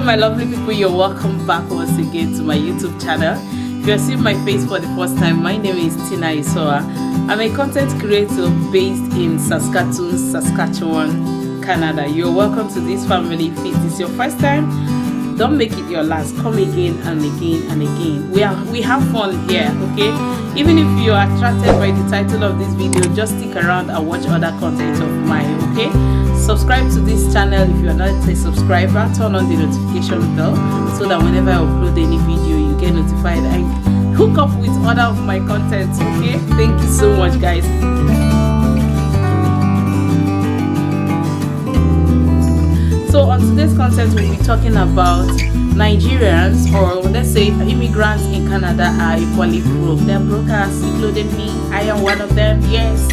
my lovely people, you're welcome back once again to my YouTube channel. If you're seeing my face for the first time, my name is Isoa. I'm a content creator based in Saskatoon, Saskatchewan, Canada. You're welcome to this family. If it is your first time, don't make it your last. Come again and again and again. We have fun here, okay? Even if you are attracted by the title of this video, just stick around and watch other content of mine, okay? Subscribe to this channel if you are not a subscriber. Turn on the notification bell so that whenever I upload any video, you get notified and hook up with other of my content, okay? Thank you so much, guys. So on today's content, we'll be talking about Nigerians, or let's say immigrants in Canada, are equally broke. They're brokers, including me. I am one of them. Yes.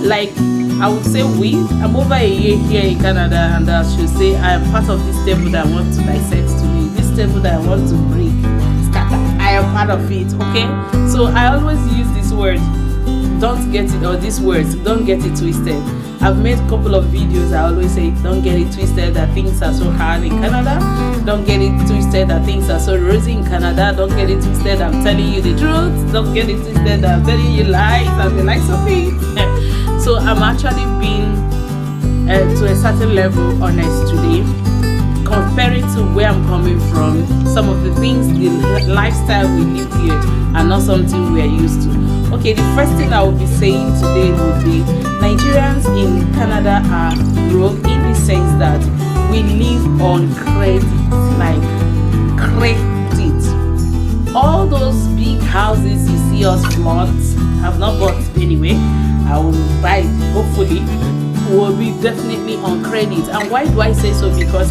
Like I would say I'm over a year here in Canada, and I should say I am part of this table that I want to dissect today. This table that I want to break, scatter. I am part of it, okay? So I always use this word, don't get it, or these words, don't get it twisted. I've made a couple of videos. I always say, don't get it twisted that things are so hard in Canada. Don't get it twisted that things are so rosy in Canada. Don't get it twisted I'm telling you the truth. Don't get it twisted that I'm telling you lies and the likes of it. So I'm actually being to a certain level honest today, comparing to where I'm coming from. Some of the things, the lifestyle we live here are not something we are used to. Okay, the first thing I will be saying today would be Nigerians in Canada are broke in the sense that we live on credit, like credit. All those big houses you see us flaunt, have not bought anyway. I will buy it, hopefully, will be definitely on credit. And why do I say so? Because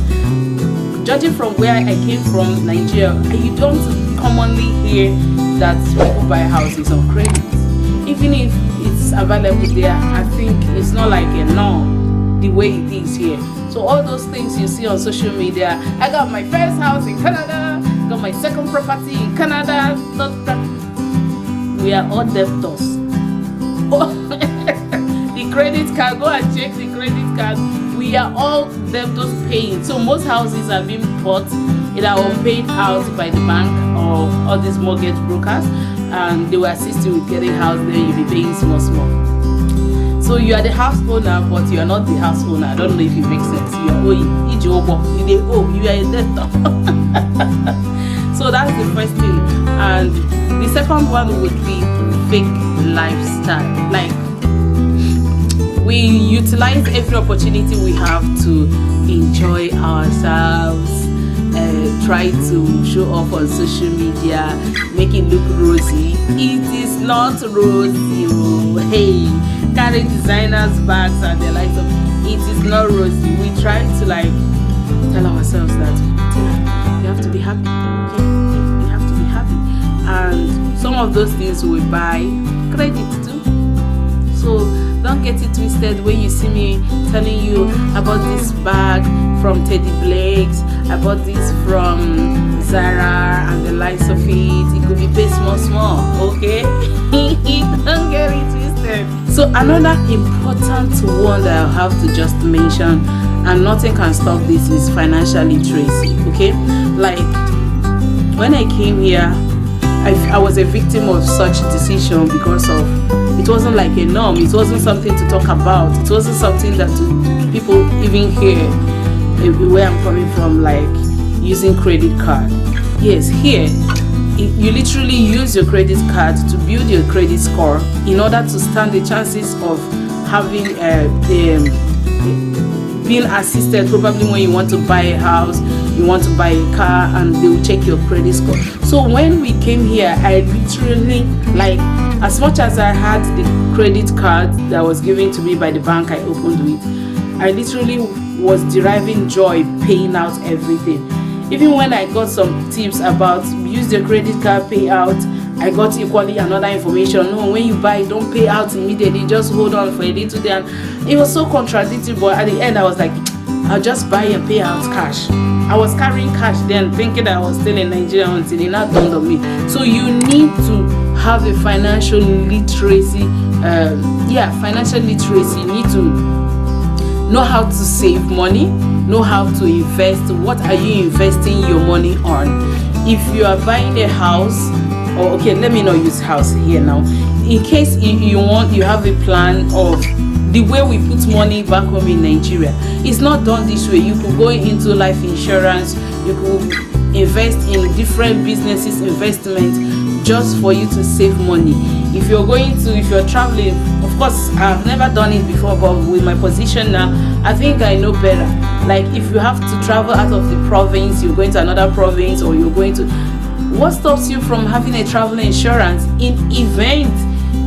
judging from where I came from, Nigeria, you don't commonly hear that people buy houses on credit. Even if it's available there, I think it's not like a norm the way it is here. So all those things you see on social media, I got my first house in Canada, got my second property in Canada, we are all debtors. The credit card, go and check the credit card. We are all debtors paying. So most houses are being bought either or paid out by the bank or all these mortgage brokers, and they will assist you with getting house. Then you'll be paying small. So you are the house owner, but you are not the house owner. I don't know if it makes sense. You are owing. You are a debtor. So that's the first thing. And the second one would be fake lifestyle. Like, we utilize every opportunity we have to enjoy ourselves, try to show off on social media, make it look rosy. It is not rosy. Hey, carry designers bags and the likes of it is not rosy. We try to like tell ourselves that you have to be happy, okay? You have to be happy, and some of those things we buy credit too. So don't get it twisted when you see me telling you about this bag from Teddy Blake's, I bought this from Zara and the likes of it. It could be paid small, okay? Don't get it twisted. So another important one that I have to just mention, and nothing can stop this, is financial literacy, okay? Like, when I came here, I was a victim of such decision because of, it wasn't like a norm. It wasn't something to talk about. It wasn't something that people even hear where I'm coming from, like using credit card. Yes, here you literally use your credit card to build your credit score in order to stand the chances of having being assisted, probably when you want to buy a house, you want to buy a car, and they will check your credit score. So when we came here, I literally, like, as much as I had the credit card that was given to me by the bank I opened with, I literally was deriving joy paying out everything. Even when I got some tips about use the credit card, pay out, I got equally another information. No, when you buy, don't pay out immediately, just hold on for a little day. And it was so contradictory, but at the end I was like, I'll just buy and pay out cash. I was carrying cash then, thinking that I was still in Nigeria until it not dawned on me. So you need to have a financial literacy. Financial literacy. You need to know how to save money, know how to invest. What are you investing your money on? If you are buying a house, or okay, let me not use house here now. In case you have a plan of the way we put money back home in Nigeria. It's not done this way. You could go into life insurance, you could invest in different businesses, investments, just for you to save money. If you're traveling, of course I've never done it before, but with my position now, I think I know better. Like if you have to travel out of the province, you're going to another province, or you're going to, what stops you from having a travel insurance in event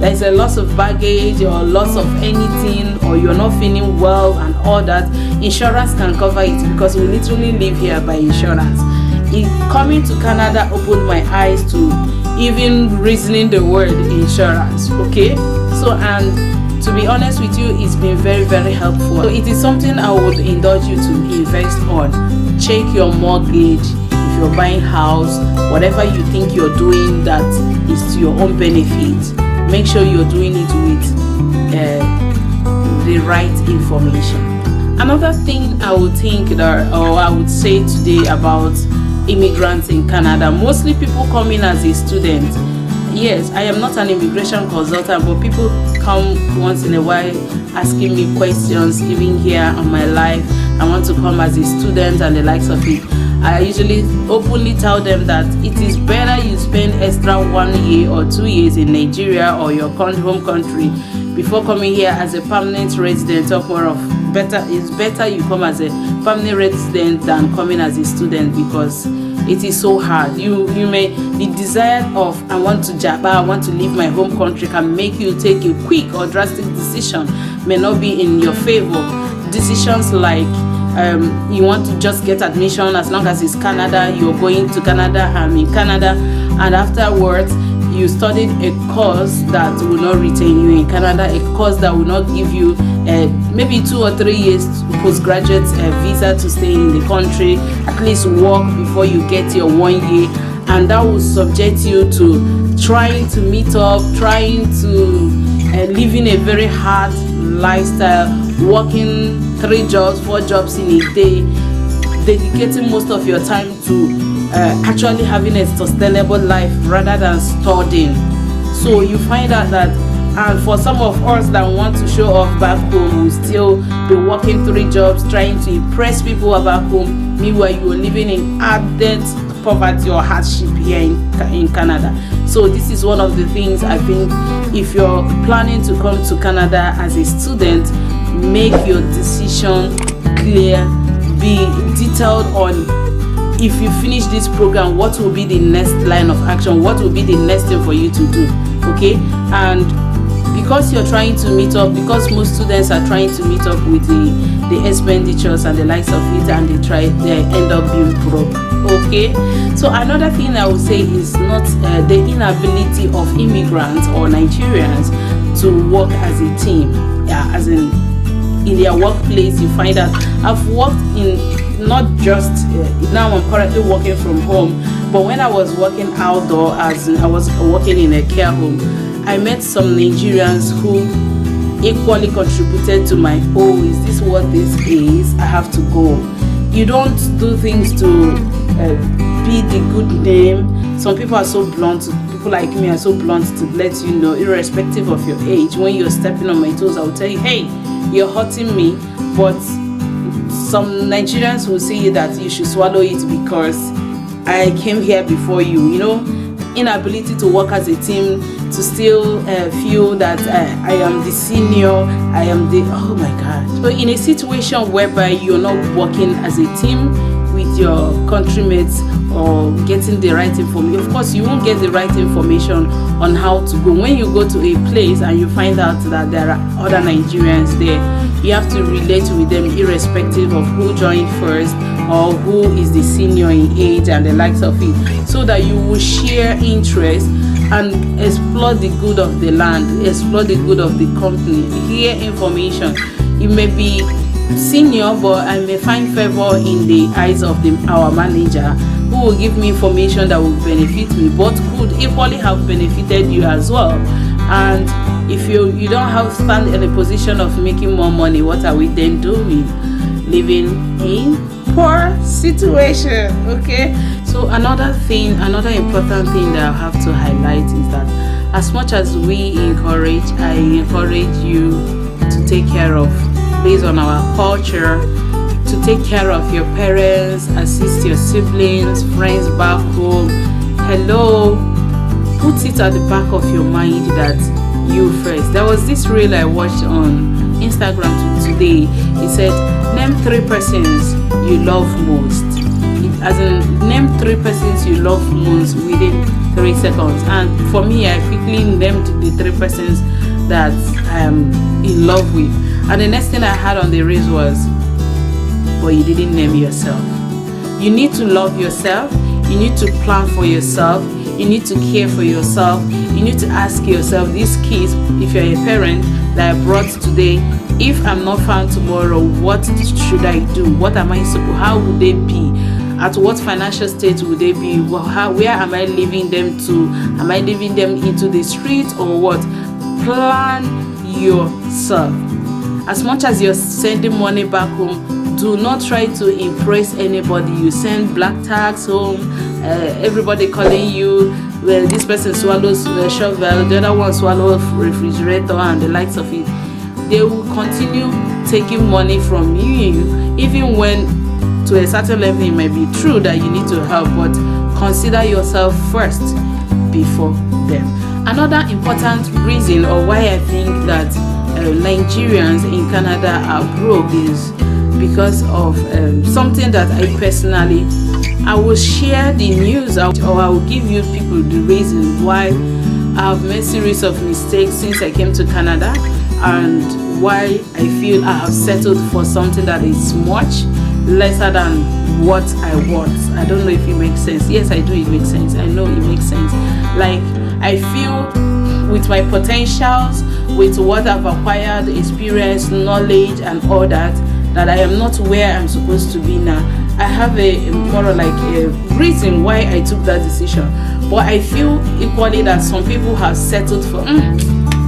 there's a loss of baggage or loss of anything, or you're not feeling well and all that? Insurance can cover it, because we literally live here by insurance. Coming to Canada opened my eyes to even reasoning the word insurance. Okay, so, and to be honest with you, it's been very, very helpful. So it is something I would indulge you to invest on. Check your mortgage. If you're buying house, whatever you think you're doing that is to your own benefit, make sure you're doing it with the right information. Another thing I would think that, or I would say today about immigrants in Canada, mostly people come in as a student. Yes, I am not an immigration consultant, but people come once in a while asking me questions, even here on my life. I want to come as a student and the likes of it. I usually openly tell them that it is better you spend extra 1 year or 2 years in Nigeria or your home country before coming here as a permanent resident, or more of it's better you come as a permanent resident than coming as a student, because it is so hard. You may, the desire of I want to jabba, I want to leave my home country, can make you take a quick or drastic decision, may not be in your favor. Decisions like you want to just get admission, as long as it's Canada, you're going to Canada, I'm in Canada, and afterwards you studied a course that will not retain you in Canada, a course that will not give you maybe 2 or 3 years postgraduate visa to stay in the country, at least work before you get your 1 year, and that will subject you to trying to meet up, trying to living a very hard lifestyle, working 3 jobs, 4 jobs in a day, dedicating most of your time to actually having a sustainable life rather than studying. So you find out that, and for some of us that want to show off back home, we still be working 3 jobs, trying to impress people back home. Meanwhile, you are living in ardent poverty or hardship here in Canada. So this is one of the things I think, if you're planning to come to Canada as a student, make your decision clear, be detailed on, if you finish this program, what will be the next line of action, what will be the next thing for you to do. Okay, and because you're trying to meet up, because most students are trying to meet up with the expenditures and the likes of it, and they end up being broke. Okay, so another thing I would say is not the inability of immigrants or Nigerians to work as a team. Yeah, as in their workplace, you find that I've worked in, not just now I'm currently working from home, but when I was working outdoor, as in I was working in a care home, I met some Nigerians who equally contributed to my, oh, is this what this is? I have to go. You don't do things to be the good name. Some people are so blunt, people like me are so blunt to let you know, irrespective of your age, when you're stepping on my toes, I will tell you, hey, you're hurting me. But some Nigerians will say that you should swallow it because I came here before you. You know, inability to work as a team, to still feel that I am the senior, I am the, oh my God. So in a situation whereby you're not working as a team with your countrymates or getting the right information, of course you won't get the right information on how to go. When you go to a place and you find out that there are other Nigerians there, you have to relate with them irrespective of who joined first or who is the senior in age and the likes of it, so that you will share interest and explore the good of the land, explore the good of the company, hear information. It may be senior, but I may find favor in the eyes of our manager, who will give me information that will benefit me, but could equally have benefited you as well. And If you don't have stand in a position of making more money, what are we then doing? Living in poor situation. Okay, so another important thing that I have to highlight is that as much as I encourage you to take care of, based on our culture, to take care of your parents, assist your siblings, friends back home. Hello, put it at the back of your mind that you first. There was this reel I watched on Instagram today. It said, name 3 persons you love most. As in, name 3 persons you love most within 3 seconds. And for me, I quickly named the 3 persons that I am in love with. And the next thing I had on the reel was, but you didn't name yourself. You need to love yourself. You need to plan for yourself. You need to care for yourself. You need to ask yourself these keys. If you're a parent that I brought today, if I'm not found tomorrow, what should I do? What am I supposed? How would they be? At what financial state would they be? Where am I leaving them to? Am I leaving them into the street or what? Plan yourself. As much as you're sending money back home, do not try to impress anybody. You send black tags home, everybody calling you, well, this person swallows the shovel, the other one swallows refrigerator and the likes of it. They will continue taking money from you, even when to a certain level it might be true that you need to help, but consider yourself first before them. Another important reason or why I think that Nigerians in Canada are broke is because of something that I will share the news, or I will give you people the reason why I've made series of mistakes since I came to Canada, and why I feel I have settled for something that is much lesser than what I want. I don't know if it makes sense. Yes, I do. It makes sense. I know it makes sense. Like, I feel with my potentials, with what I've acquired, experience, knowledge, and all that I am not where I'm supposed to be now. I have a more like a reason why I took that decision. But I feel equally that some people have settled for,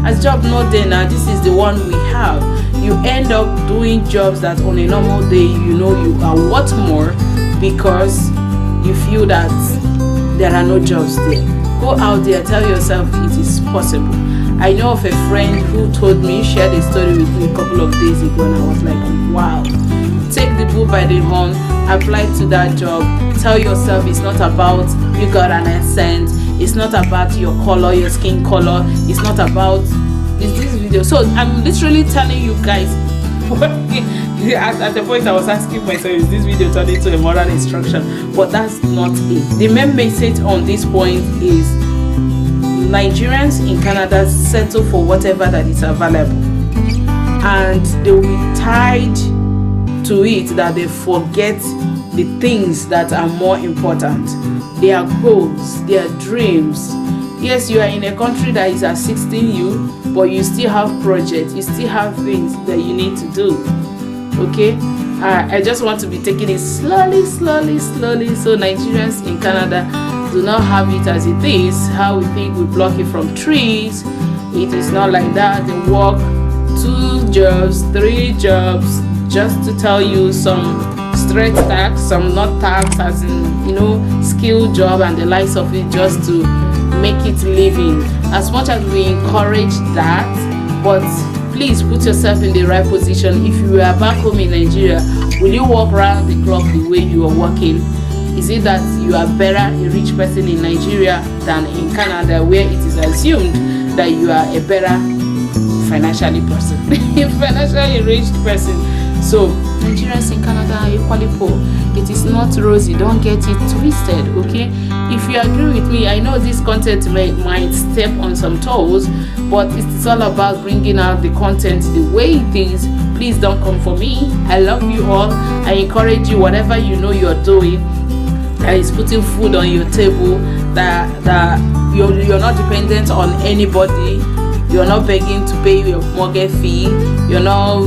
as job not there now, this is the one we have. You end up doing jobs that on a normal day, you know you are worth more because you feel that there are no jobs there. Go out there, tell yourself it is possible. I know of a friend who told me, shared a story with me a couple of days ago, and I was like, wow. Take the bull by the horn, apply to that job. Tell yourself it's not about you got an accent, it's not about your color, your skin color, it's not about this video. So I'm literally telling you guys, at the point I was asking myself, is this video turning into a moral instruction? But that's not it. The main message on this point is Nigerians in Canada settle for whatever that is available, and they will be tied to it that they forget the things that are more important, their goals, their dreams. Yes, you are in a country that is assisting you, but you still have projects, you still have things that you need to do. Okay, I just want to be taking it slowly, so Nigerians in Canada do not have it as it is, how we think we block it from trees. It is not like that. They work 2 jobs, 3 jobs, just to tell you some straight tax, some not tax, as in, you know, skill job and the likes of it, just to make it living. As much as we encourage that, but please put yourself in the right position. If you are back home in Nigeria, will you walk around the clock the way you are working? Is it that you are better a rich person in Nigeria than in Canada, where it is assumed that you are a better financially rich person? So Nigerians in Canada are equally poor. It is not rosy. Don't get it twisted, okay? If you agree with me, I know this content might step on some toes, but it's all about bringing out the content the way it is. Please don't come for me. I love you all. I encourage you, whatever you know you're doing that is putting food on your table, that you're not dependent on anybody, you're not begging to pay your mortgage fee, you're not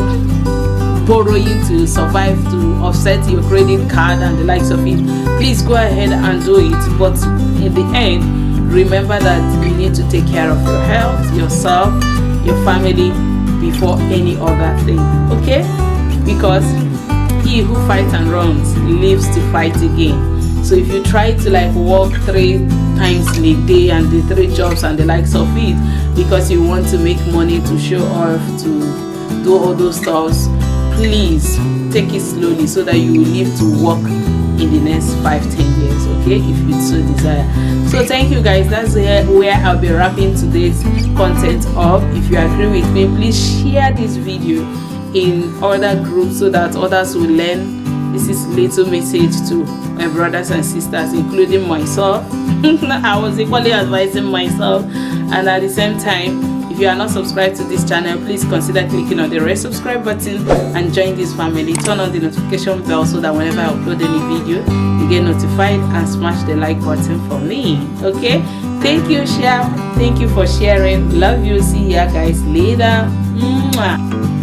borrowing to survive, to offset your credit card and the likes of it. Please go ahead and do it, but in the end, remember that you need to take care of your health, yourself, your family before any other thing, okay? Because he who fights and runs lives to fight again. So if you try to like work 3 times in a day and the 3 jobs and the likes of it because you want to make money, to show off, to do all those stuff, please take it slowly so that you will live to work in the next 5-10 years, okay, if you so desire. So thank you guys, that's where I'll be wrapping today's content up. If you agree with me, please share this video in other groups so that others will learn. This is little message to my brothers and sisters, including myself. I was equally advising myself, and at the same time, if you are not subscribed to this channel, please consider clicking on the red subscribe button and join this family. Turn on the notification bell so that whenever I upload any video, you get notified, and smash the like button for me, okay? Thank you, Sham. Thank you for sharing. Love you. See ya guys later. Mwah.